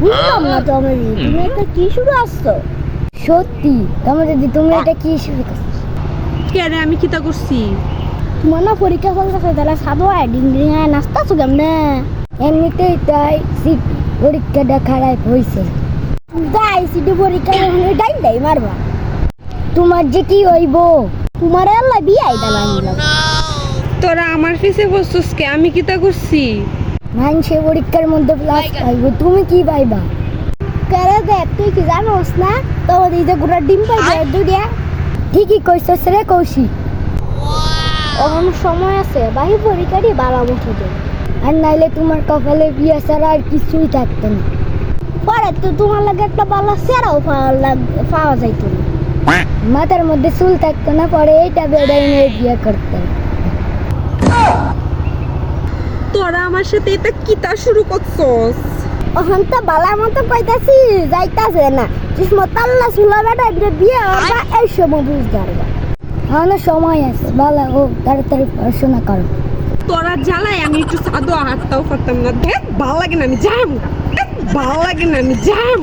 বুঝলাম না তুমি এটা কি শুরু আসছো? সত্যি তুমি এটা কি শুরু করছো? কেন আমি কিতা করছি? তোমার না পরীক্ষা চলতেছে, তাহলে সাধু ডিং ডিং নাচতেছো কেমনে? এমনিতেই তাই পরীক্ষাটা খারাপ হয়েছে। তাই সিটি পরীক্ষা এটাই দেয় মারবা। তোমার যে কি হইব, তোমার আল্লাহ বিয়াই দালাম। তোরা আমার পিছে বসছিস কে? আমি কিতা করছি? মানুষে পরীক্ষার মধ্যে প্লাস পাইব, তুমি কি পাইবা? কেরে দেখ, তুই কি জানোস না তোমার এই যে গোটা ডিম পাইবে দুইটা? ঠিকই কইছস রে কৌশিক। অহন সময় আছে, বাহি পরীক্ষাটি বালা মতো দে, আর নাইলে তোমার কপালে বিয়ে ছাড়া আর কিছুই থাকতো না। পরে তো তোমার লাগে একটা বালা সেরাও পাওয়া যাইতো না, মাথার মধ্যে চুল থাকতো না, পরে এইটা বেড়াই নিয়ে বিয়ে করতেন। তোরা আমার সাথে এটা কিতা শুরু করছস? ওখান তো বালা মতো কইতাছি যাইতাছে না, কিসমত আল্লাহ সুলা বেটা বিয়ে হবে এই সময় বুঝতে পারবা। অনেক সময় আছে, বালা ও তাড়াতাড়ি পড়াশোনা করো। তোরা জ্বালায় আমি একটু সাদু হাতটাও পারতাম না। দেখ ভালো লাগে না, আমি যাম। ভালো লাগে না, আমি যাম।